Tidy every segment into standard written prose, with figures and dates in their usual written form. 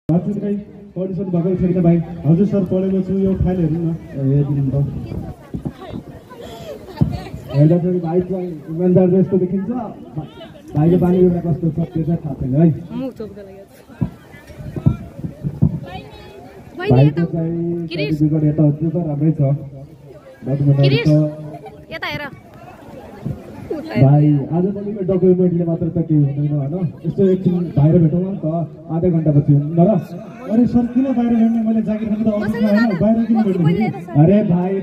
हजुरकै पढिसक्नु भएको छैन भाइ? हजुर सर पढेको छु। यो फाइल हेर्नु न। हेरिदिनु त। हेर्दाखेरि भाइ चाहिँ इमान्दार जस्तो देखिन्छ। भाइको बानी एउटा कस्तो छ त्यो चाहिँ थाहा छैन है। भाइको चाहिँ सर्टिफिकेट यता त्यो त राम्रै छ। डकुमेन्टहरू छ। यता हेर भाइ आजभोलिको डकुमेन्टले मात्र त केही हुँदैन होइन। यस्तो एकछिन बाहिर भेटौँ न त, आधा घन्टापछि हुँदैन र? अरे सर किन बाहिर भेट्ने? मैले जागिर खाने त अफिसमा होइन, बाहिर किन भेट्ने? अरे भाइ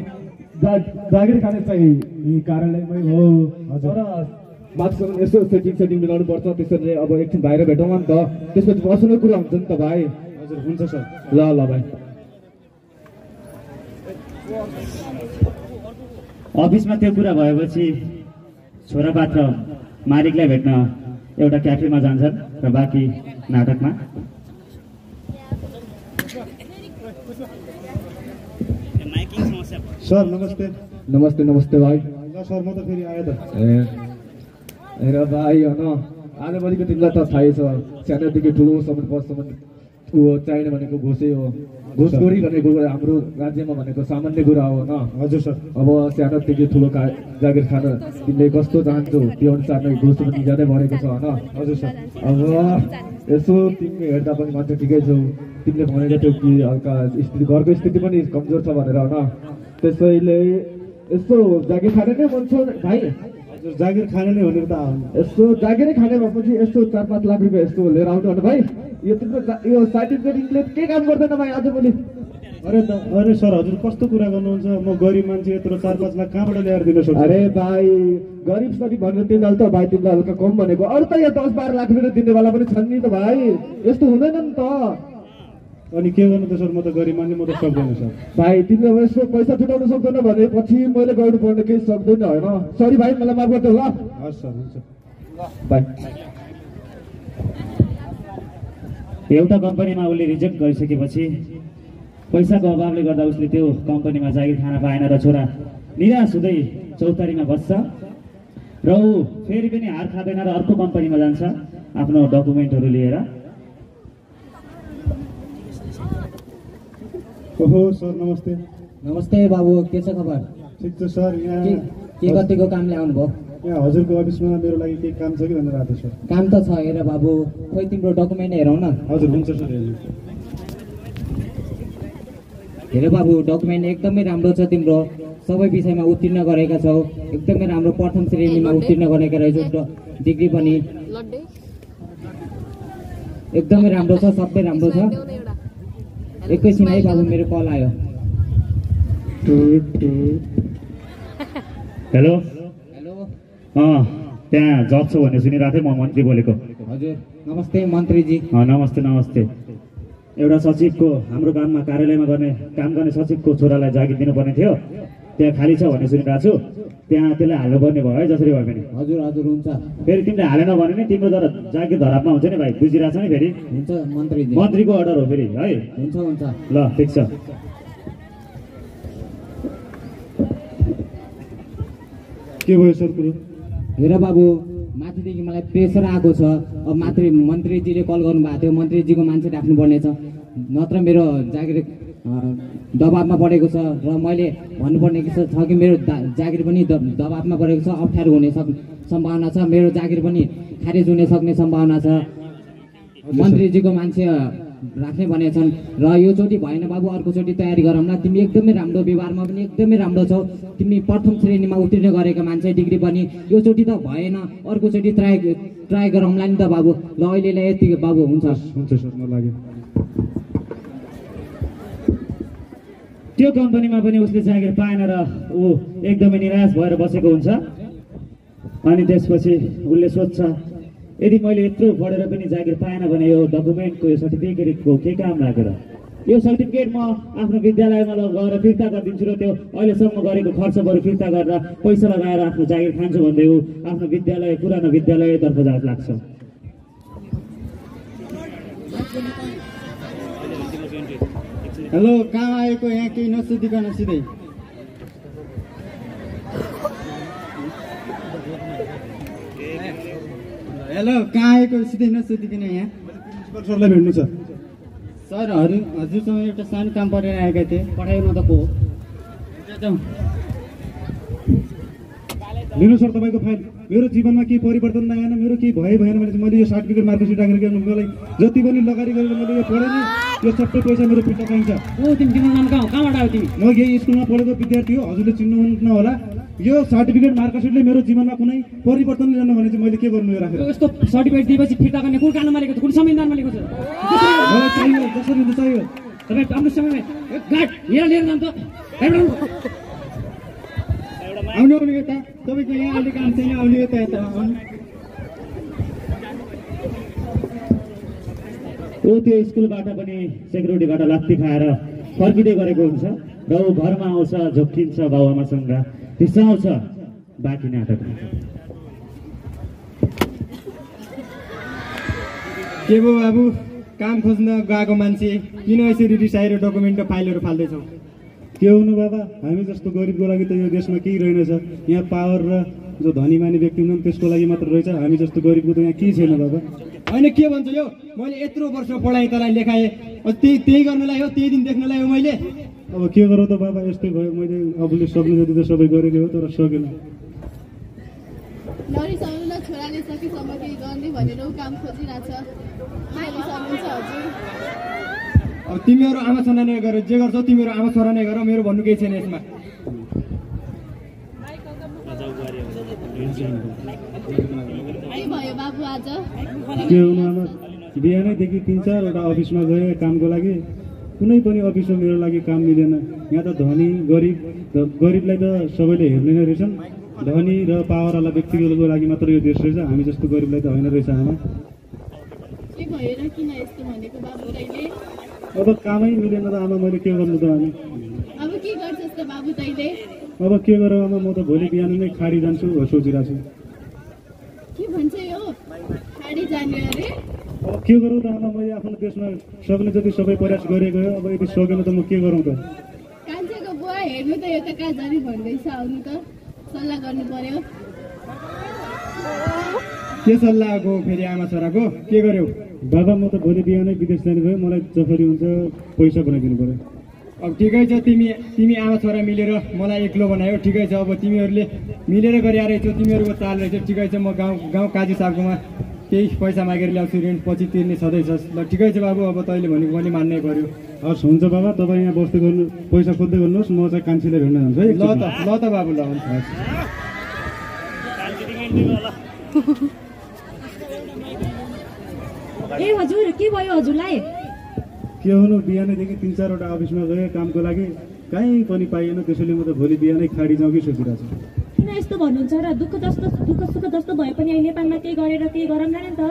जागिर खाने चाहिँ कार्यालयमै हो। हजुर माथिसँग यसो सेटिङ मिलाउनु पर्छ। त्यसरी अब एकछिन बाहिर भेटौँ न त, त्यसपछि बस्ने कुरा हुन्छ नि त भाइ। हजुर हुन्छ सर। ल ल भाइ। अफिसमा त्यो कुरा भएपछि छोरापात्र मालिकलाई भेट्न एउटा क्याफेमा जान्छन् र बाँकी नाटकमा। सर नमस्ते। नमस्ते नमस्ते भाइ। ल सर म त फेरि आएँ त। हेर भाइ होइन आजभोलिको तिमीलाई त थाहै छ, सानोदेखि ठुलोसम्म पदसम्म चाहिने भनेको घुसै हो। घुसखोरी भनेको हाम्रो राज्यमा भनेको सामान्य कुरा हो होइन? हजुर सर। अब सानोदेखि ठुलो जागिर खान तिमीले कस्तो चाहन्छौ त्यो अनुसार नै घुस पनि ज्यादै बढेको छ होइन? हजुर सर। अब यसो तिमीले हेर्दा पनि मान्छे ठिकै छौ। तिमीले भनेको थियौ कि हल्का स्थिति घरको स्थिति पनि कमजोर छ भनेर होइन? त्यसैले यस्तो जागिर खाने नै मन छ भाइ? हजुर जागिर खाने नै भनेर त यस्तो जागिरै खाने भएपछि यस्तो 4-5 लाख रुपियाँ यस्तो लिएर आउनु भने भाइ। यो तिम्रो यो सर्टिफिकेटले के काम गर्दैन भाइ आजभोलि? अरे सर हजुर कस्तो कुरा गर्नुहुन्छ? म गरिब मान्छे, यत्रो 4-5 लाख कहाँबाट ल्याएर दिन सक्छु? अरे भाइ गरिब सरी भनेर तिमीलाई त भाइ तिमीलाई हल्का कम भनेको। अरू त यहाँ 10-12 लाख रुपियाँ दिनेवाला पनि छन् नि त भाइ। यस्तो हुँदैन नि त। अनि के गर्नु त सर? म त गरिब मान्छे, म त सक्दैन सर। भाइ तिमीले अब यसो पैसा छुटाउन सक्दैन भने पछि मैले गर्नुपर्ने केही सक्दैन होइन? सरी भाइ मलाई माफ गरिदेऊ ल। हस् सर हुन्छ भाइ। एउटा कम्पनीमा उसले रिजेक्ट गरिसकेपछि पैसाको अभावले गर्दा उसले त्यो कम्पनीमा जागिर खान पाएन र छोरा निराश हुँदै चौतारीमा बस्छ र ऊ फेरि पनि हार खाँदैन र अर्को कम्पनीमा जान्छ आफ्नो डकुमेन्टहरू लिएर। ओहो सर नमस्ते। नमस्ते बाबु, के छ खबर? ठिक छ सर। यहाँ के कतिको कामले आउनुभयो? यहाँ हजुरको अफिसमा मेरो लागि केही काम छ कि भनेर आएको सर। काम त छ हेर बाबु, खोइ तिम्रो डकुमेन्ट हेरौँ न। हजुर हुन्छ सर। हेर बाबु डकुमेन्ट एकदमै राम्रो छ तिम्रो, सबै विषयमा उत्तीर्ण गरेका छौ, एकदमै राम्रो प्रथम श्रेणीमा उत्तीर्ण गरेका रहेछौ। डिग्री पनि एकदमै राम्रो छ, सबै राम्रो छ। एकैछिन है बाबु मेरो कल आयो। हेलो हेलो त्यहाँ जब छ भन्ने सुनिरहेको थिएँ, म मन्त्री बोलेको। हजुर नमस्ते मन्त्रीजी। नमस्ते नमस्ते। एउटा सचिवको हाम्रो काममा कार्यालयमा काम गर्ने सचिवको छोरालाई जागिर दिनुपर्ने थियो, त्यहाँ खाली छ भन्ने सुनिरहेको छु। त्यहाँ त्यसलाई हाल्नुपर्ने भयो है जसरी भए पनि? हजुर हजुर हुन्छ। फेरि तिमीले हालेन भने नि तिम्रो द्वारा जागिर धरापमा हुन्छ नि भाइ, बुझिरहेछ नि? फेरि हुन्छ मन्त्रीजी, मन्त्रीको अर्डर हो फेरि है। हुन्छ हुन्छ ल ठिक छ। के भयो सर कुरो? हेर बाबु माथिदेखि मलाई प्रेसर आएको छ। अब मन्त्रीजीले कल गर्नुभएको थियो, मन्त्रीजीको मान्छे राख्नुपर्ने छ, नत्र मेरो जागिर दबाबमा परेको छ र मैले भन्नुपर्ने छ कि मेरो जागिर पनि दबाबमा परेको छ, अप्ठ्यारो हुने सम्भावना छ, मेरो जागिर पनि खारेज हुने सक्ने सम्भावना छ। मन्त्रीजीको मान्छे राख्ने भनेका छन् र योचोटि भएन बाबु, अर्कोचोटि तयारी गरौँ न। तिमी एकदमै राम्रो व्यवहारमा पनि एकदमै राम्रो छौ, तिमी प्रथम श्रेणीमा उत्तीर्ण गरेका मान्छे, डिग्री पनि। योचोटि त भएन, अर्कोचोटि ट्राई गरौँला नि त बाबु। ल अहिलेलाई यति बाबु, हुन्छ हुन्छ सर म लाग्यो। त्यो कम्पनीमा पनि उसले जागिर पाएन र ऊ एकदमै निराश भएर बसेको हुन्छ। अनि त्यसपछि उसले सोध्छ यदि मैले यत्रो पढेर पनि जागिर पाएन भने यो डकुमेन्टको यो सर्टिफिकेटको के काम लागेर? यो सर्टिफिकेट म आफ्नो विद्यालयमा गएर फिर्ता गरिदिन्छु र त्यो अहिलेसम्म गरेको खर्च बरु फिर्ता गरेर पैसा लगाएर आफ्नो जागिर खान्छु भन्दै ऊ आफ्नो विद्यालय पुरानो विद्यालयतर्फ लाग्छ। हेलो कहाँ आएको? यहाँ केही नसोधिकन सिधै। हेलो कहाँ आएको? सिधै नसोधिकन यहाँ। प्रिन्सिपल सरलाई भेट्नु छ। सर हजुरसँग एउटा सानो काम परेर आएका थिएँ। पठायो न त को जाउँ। लिनु सर तपाईँको फाइल। मेरो जीवनमा केही परिवर्तन आएन, मेरो केही भएन भने चाहिँ मैले यो सर्टिफिकेट मार्कसिट राखेर मलाई जति पनि लगानी गरेर मैले यो पढेँ नि, यो सबै पैसा मेरो फिर्ता पाइन्छ। तिम्रो नाम कहाँबाट आयो तिमी? म यही स्कुलमा पढेको विद्यार्थी हो, हजुरले चिन्नुहुन्न होला। यो सर्टिफिकेट मार्कसिटले मेरो जीवनमा कुनै परिवर्तन ल्याउन भने चाहिँ मैले के गर्नु यो राखेर? यस्तो सर्टिफिकेट दिएपछि फिर्ता गर्ने कुन कानुनमा लेखेको छ, कुन संविधानमा लेखेको छ? मलाई चाहियो, जसरी हुन्छ चाहियो। तपाईँ आफ्नो समयमा गाड लिएर जान्छ। आउनु यता, तपाईँको यहाँ अहिले काम छैन, आउनु यता यता आउनु। त्यो स्कुलबाट पनि सेक्युरिटीबाट लात्ती खाएर फर्किँदै गरेको हुन्छ र ऊ घरमा आउँछ, झोक्किन्छ बाबुआमासँग, रिसाउँछ। बाँकी नाटक के भयो बाबु, काम खोज्न गएको मान्छे किन यसरी रिसाएर डकुमेन्ट र फाइलहरू फाल्दैछौ? के हुनु बाबा, हामी जस्तो गरिबको लागि त यो देशमा केही रहेनछ। यहाँ पावर र जो धनीमानी व्यक्ति हुन्छन् त्यसको लागि मात्र रहेछ। हामी जस्तो गरिबको त यहाँ केही छैन बाबा। होइन के भन्छ यो, मैले यत्रो वर्ष पढाएँ, तँलाई लेखाएँ, त्यही गर्नलाई हो, त्यही दिन देख्नलाई हो मैले। अब के गरौँ त बाबा, यस्तै भयो। मैले आफूले सक्ने जति त सबै गरेको हो, तर सकेन। नरिसाउनु न, छोराले सकेसम्म केही गर्ने भनेर ऊ काम खोजिरहेछ। नरिसाउनुहुन्छ हजुर। अब तिमीहरू आमा छोरा नै गर, जे गर्छौ तिमीहरू आमा छोरा नै गर, मेरो भन्नु केही छैन यसमा। के भयो बाबु आज? के हुनु आमा, बिहानैदेखि 3-4वटा अफिसमा गएँ कामको लागि, कुनै पनि अफिसमा मेरो लागि काम मिलेन। यहाँ त धनी गरिबलाई त सबैले हेर्ने नै रहेछन्। धनी र पावरवाला व्यक्तिको लागि मात्र यो देश रहेछ, हामी जस्तो गरिबलाई त होइन रहेछ आमा। के भएर किन यस्तो भनेको बाबु तैँले? अब कामै मिलेन त आमा, मैले के गर्नु त अनि? अब के गर्छस् त बाबु तैँले? अब के गरौँ आमा, म त भोलि बिहान नै खाडी जान्छु सोचिरहेको छु। के भन्छ यो, खाडी जाने अरे? अब के गरौँ त आमा, मैले आफ्नो देशमा सक्ने जति सबै प्रयास गरेको हो। अब यदि सकेन त म के गरौँ त? कान्छेको बुवा हेर्नु त यो त कहाँ जाने भन्दैछ, आउनु त, सल्लाह गर्नु पर्यो। के सल्लाह गो फेरि आमा छोराको, के गर्यौ? बाबा, म त भोलि बिहानै विदेश जाने भयो, मलाई जसरी हुन्छ पैसा बनाइदिनु पर्यो। अब ठिकै छ, तिमी आमा छोरा मिलेर मलाई एक्लो बनायो, ठिकै छ। अब तिमीहरूले मिलेर गरिरहेको रहेछौ, तिमीहरूको चाल रहेछ, ठिकै छ। म गाउँ काजी साहबकोमा केही पैसा मागेर ल्याउँछु, ऋण पछि तिर्ने छँदैछस्। ल ठिकै छ बाबु, अब तैँले भनेको पनि मान्नै पर्यो। हस् हुन्छ बाबा, तपाईँ यहाँ बस्दै गर्नु, पैसा खोज्दै गर्नुहोस्, म चाहिँ कान्छीलाई भेट्न जान्छु है। ल त बाबु, ल हुन्छ। ए हजुर, के भयो हजुरलाई? के हुनु, बिहानैदेखि 3-4वटा अफिसमा गएँ कामको लागि, कहीँ पनि पाइएन। त्यसैले म त भोलि बिहानै खाडी जाउँ कि सोचिरहेको छु। किन यस्तो भन्नुहुन्छ र? दुःख सुख जस्तो भए पनि अहिले नेपालमा केही गरेर केही गरौँला नि त।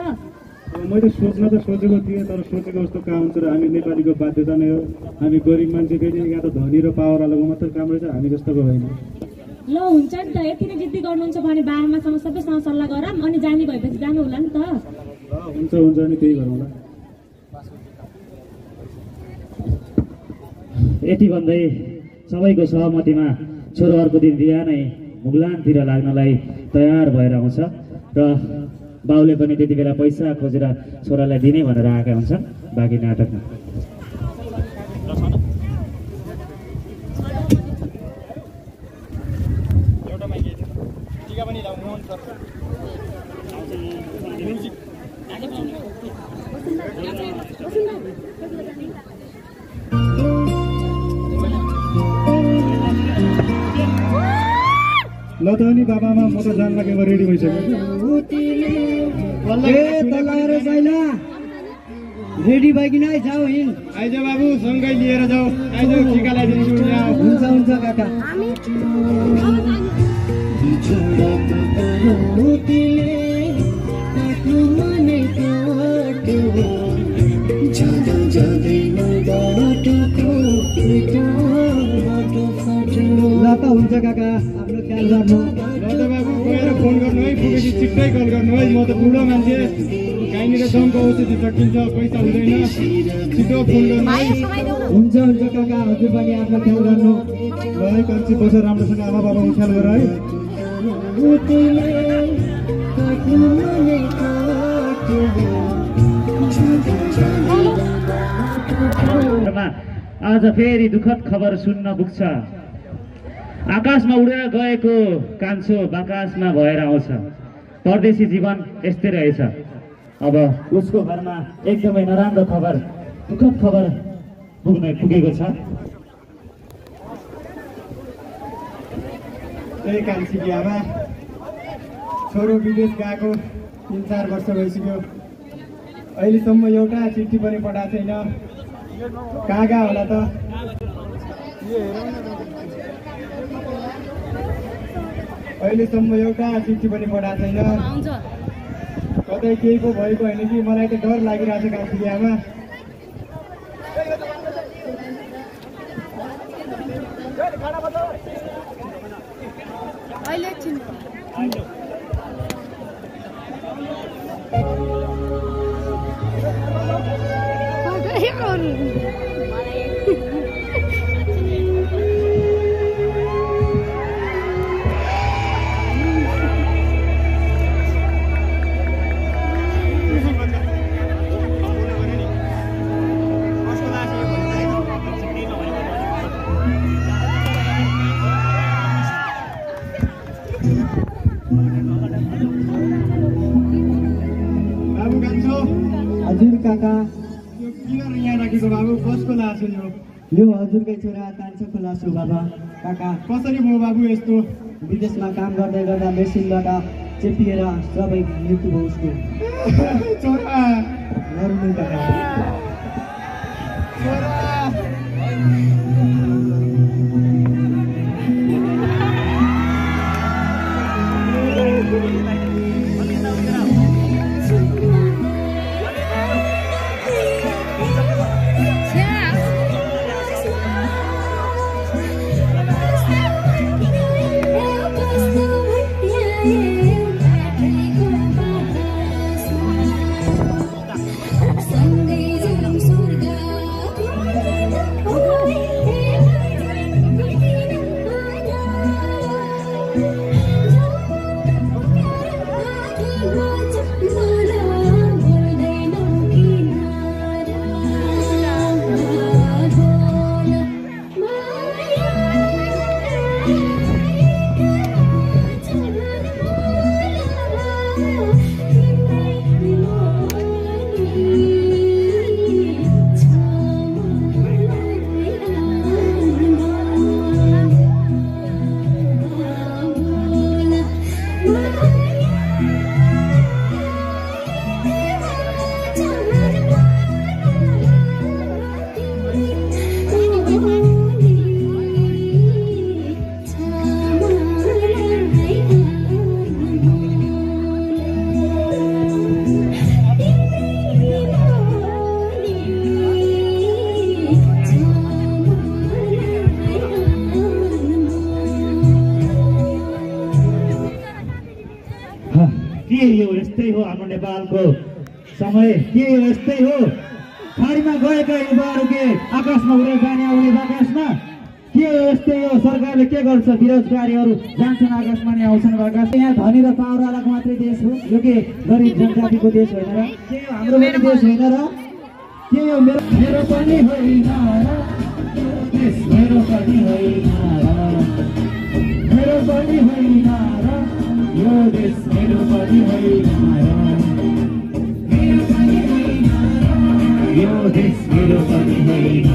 मैले सोच्न त सोचेको थिएँ, तर सोचेको जस्तो काम हुन्छ र हामी नेपालीको बाध्यता नै हो। हामी गरिब मान्छे फेरि यहाँ त धनी र पावरवालाको मात्र काम रहेछ, हामी जस्तोको होइन। ल हुन्छ नि त, यति नै जिद्दी गर्नुहुन्छ भने बाबाआमासँग सबैसँग सल्लाह गरौँ, अनि जाने भएपछि जानु होला नि त। हुन्छ अनि त्यही गरौँला। यति भन्दै सबैको सहमतिमा छोरो अर्को दिन बिहानै मुगलानतिर लाग्नलाई तयार भएर आउँछ र बाउले पनि त्यति बेला पैसा खोजेर छोरालाई दिने भनेर आएका हुन्छन्। बाँकी नाटकमा ल त अनि बाबामा म त जान लागेको रेडी भइसक्यो। रेडी भइकन जाऊ, हिँड आइज बाबु, सँगै लिएर जाऊ, आइज टिका लगाइदिन्छु। हुन्छ हुन्छ काका। ल त हुन्छ काका, आफ्नो ख्याल गर्नु। ल त बाबु, गएर फोन गर्नु है, पुगेपछि छिट्टै कल गर्नु है। म त बुढो मान्छे, कहीँनिर दमको औषधि सकिन्छ, पैसा हुँदैन, छिटो फोन गर्नु है। हुन्छ काका, हजुर पनि आफ्नो ख्याल गर्नु। ल है कान्छी, बसेर राम्रोसँग आमा बाबाको ख्याल गर है। आज फेरि दुःखद खबर सुन्न पुग्छ। आकाशमा उडेर गएको कान्छो बाकासमा भएर आउँछ। परदेशी जीवन यस्तै रहेछ। अब उसको घरमा एकदमै नराम्रो खबर, दुःखद खबर पुगेको छ। त्यही कान्छीकी आमा छोरो विदेश गएको 3-4 वर्ष भइसक्यो। अहिलेसम्म एउटा चिठी पनि पठाएको छैन। कहाँ गयो होला त? अहिलेसम्म एउटा चिठी पनि पठाएको छैन। कतै केही पो भएको होइन कि? मलाई त डर लागिरहेको छ कान्छीकी आमा। बाबु कान्छो। हजुर काका। यो किन यहाँ राखेको बाबु? कसको लास हो यो हजुरकै छोरा कान्छोको लास हो बाबा। काका कसरी भयो बाबु यस्तो? विदेशमा काम गर्दै गर्दा मेसिनबाट चेपिएर सबै मृत्यु भयो उसको। छोरा नरुनु काका। के यो यस्तै हो हाम्रो नेपालको समय? के यो यस्तै हो? खाडीमा गएका युवाहरू के आकाशमा उडेर जाने आउने बाकासमा? के यो यस्तै हो? सरकारले के गर्छ? बेरोजगारीहरू जान्छन् आकाशमा नि आउँछन् बाकास। यहाँ धनी र पावरवालाको मात्रै देश हो यो? के गरिब जनजातिको देश होइन र? के यो हाम्रो पनि देश होइन र? के यो मेरो पनि होइन र? मेरो पनि होइन र? मेरो पनि होइन र? यो देश मेरो पनि होइन र? मेरो पनि होइन र? यो देश मेरो पनि होइन।